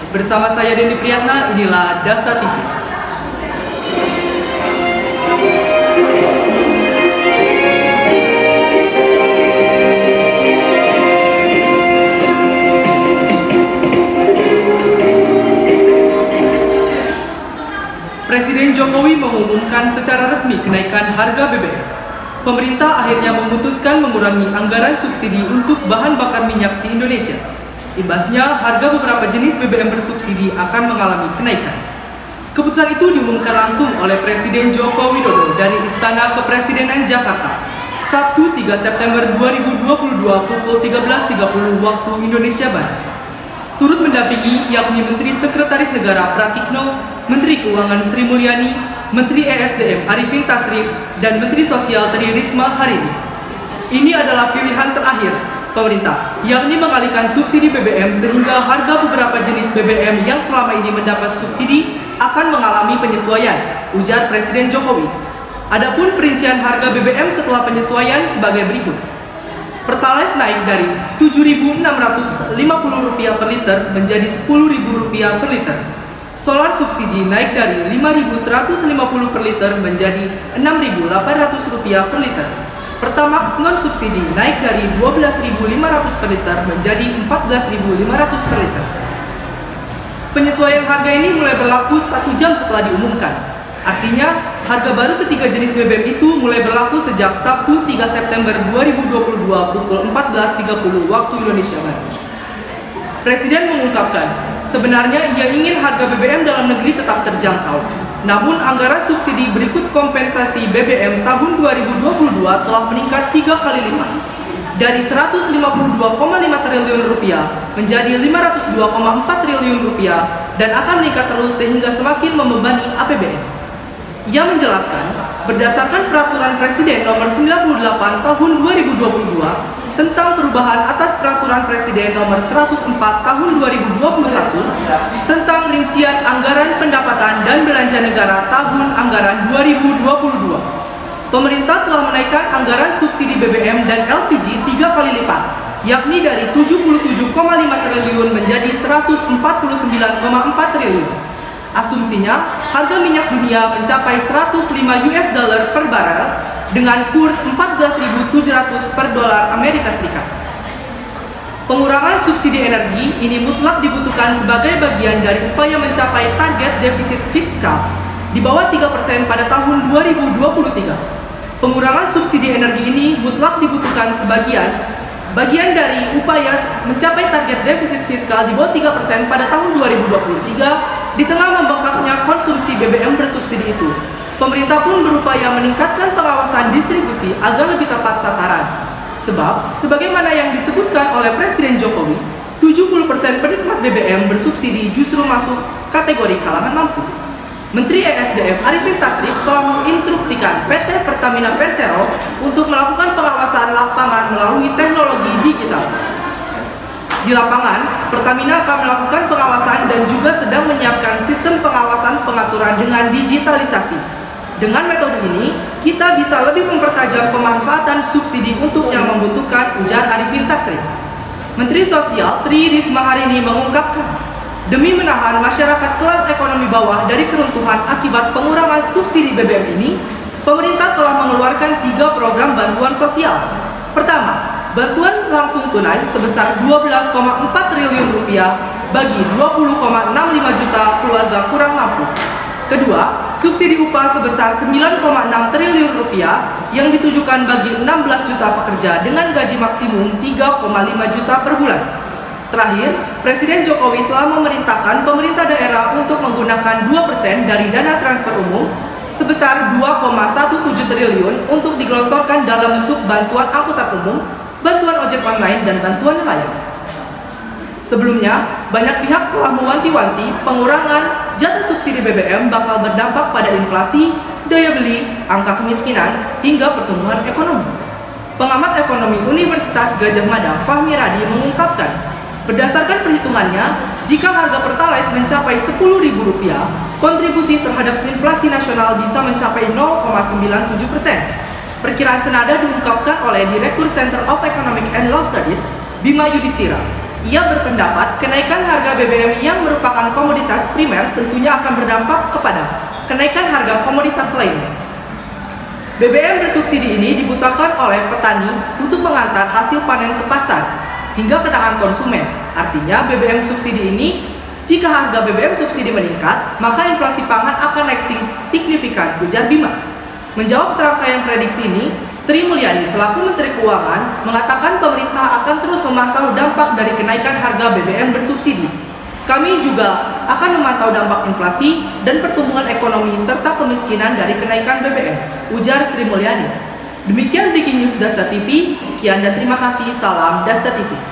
Bersama saya Dendi Priyatna, inilah Dasta TV. Presiden Jokowi mengumumkan secara resmi kenaikan harga BBM. Pemerintah akhirnya memutuskan mengurangi anggaran subsidi untuk bahan bakar minyak di Indonesia. Imbasnya, harga beberapa jenis BBM bersubsidi akan mengalami kenaikan. Keputusan itu diumumkan langsung oleh Presiden Joko Widodo dari Istana Kepresidenan Jakarta, Sabtu 3 September 2022 pukul 13.30 waktu Indonesia Barat. Turut mendampingi yakni Menteri Sekretaris Negara Pratikno, Menteri Keuangan Sri Mulyani, Menteri ESDM Arifin Tasrif, dan Menteri Sosial Tri Risma hari ini. Ini adalah pilihan terakhir pemerintah, yakni mengalihkan subsidi BBM sehingga harga beberapa jenis BBM yang selama ini mendapat subsidi akan mengalami penyesuaian, ujar Presiden Jokowi. Adapun perincian harga BBM setelah penyesuaian sebagai berikut. Pertalite naik dari Rp7.650 per liter menjadi Rp10.000 per liter. Solar subsidi naik dari Rp5.150 per liter menjadi Rp6.800 per liter. Pertamax non subsidi naik dari Rp12.500 per liter menjadi Rp14.500 per liter. Penyesuaian harga ini mulai berlaku 1 jam setelah diumumkan. Artinya, harga baru ketiga jenis BBM itu mulai berlaku sejak Sabtu 3 September 2022 pukul 14.30 waktu Indonesia Barat. Presiden mengungkapkan, sebenarnya ia ingin harga BBM dalam negeri tetap terjangkau. Namun anggaran subsidi berikut kompensasi BBM tahun 2022 telah meningkat 3 kali lipat, dari Rp152,5 triliun menjadi Rp502,4 triliun dan akan meningkat terus sehingga semakin membebani APBN. Ia menjelaskan, berdasarkan Peraturan Presiden Nomor 98 Tahun 2022 tentang perubahan atas Peraturan Presiden Nomor 104 Tahun 2021 tentang rincian anggaran pendapatan dan belanja negara tahun anggaran 2022. Pemerintah telah menaikkan anggaran subsidi BBM dan LPG 3 kali lipat, yakni dari Rp77,5 triliun menjadi Rp149,4 triliun. Asumsinya, harga minyak dunia mencapai $105 per barel dengan kurs 14.700 per dolar Amerika Serikat. Pengurangan subsidi energi ini mutlak dibutuhkan sebagai bagian dari upaya mencapai target defisit fiskal di bawah 3% pada tahun 2023. Pengurangan subsidi energi ini mutlak dibutuhkan bagian dari upaya mencapai target defisit fiskal di bawah 3% pada tahun 2023 di tengah membengkaknya konsumsi BBM bersubsidi itu. Pemerintah pun berupaya meningkatkan pengawasan distribusi agar lebih tepat sasaran. Sebab, sebagaimana yang disebutkan oleh Presiden Jokowi, 70% penikmat BBM bersubsidi justru masuk kategori kalangan mampu. Menteri ESDM Arifin Tasrif telah menginstruksikan PT Pertamina Persero untuk melakukan pengawasan lapangan melalui teknologi digital. Di lapangan, Pertamina akan melakukan pengawasan dan juga sedang menyiapkan sistem pengawasan pengaturan dengan digitalisasi. Dengan metode ini, kita bisa lebih mempertajam pemanfaatan subsidi untuk yang membutuhkan, ujar Arifin Tasrif. Menteri Sosial Tri Risma hari ini mengungkapkan, demi menahan masyarakat kelas ekonomi bawah dari keruntuhan akibat pengurangan subsidi BBM ini, pemerintah telah mengeluarkan 3 program bantuan sosial. Pertama, bantuan langsung tunai sebesar Rp12,4 triliun bagi 20,65 juta keluarga kurang mampu. Kedua, subsidi upah sebesar Rp9,6 triliun yang ditujukan bagi 16 juta pekerja dengan gaji maksimum 3,5 juta per bulan. Terakhir, Presiden Jokowi telah memerintahkan pemerintah daerah untuk menggunakan 2% dari dana transfer umum sebesar Rp2,17 triliun untuk digelontorkan dalam bentuk bantuan angkutan umum, bantuan ojek online, dan bantuan nelayan. Sebelumnya, banyak pihak telah mewanti-wanti pengurangan jatah subsidi BBM bakal berdampak pada inflasi, daya beli, angka kemiskinan, hingga pertumbuhan ekonomi. Pengamat ekonomi Universitas Gadjah Mada Fahmi Radi mengungkapkan, berdasarkan perhitungannya, jika harga Pertalite mencapai Rp10.000, kontribusi terhadap inflasi nasional bisa mencapai 0,97%. Perkiraan senada diungkapkan oleh Direktur Center of Economic and Law Studies, Bima Yudhistira. Ia berpendapat kenaikan harga BBM yang merupakan komoditas primer tentunya akan berdampak kepada kenaikan harga komoditas lainnya. BBM bersubsidi ini dibutuhkan oleh petani untuk mengantar hasil panen ke pasar hingga ke tangan konsumen. Artinya BBM subsidi ini, jika harga BBM subsidi meningkat, maka inflasi pangan akan naik signifikan, ujar Bima. Menjawab serangkaian prediksi ini, Sri Mulyani selaku Menteri Keuangan mengatakan pemerintah akan terus memantau dampak dari kenaikan harga BBM bersubsidi. Kami juga akan memantau dampak inflasi dan pertumbuhan ekonomi serta kemiskinan dari kenaikan BBM, ujar Sri Mulyani. Demikian Breaking News Dasta TV. Sekian dan terima kasih. Salam Dasta TV.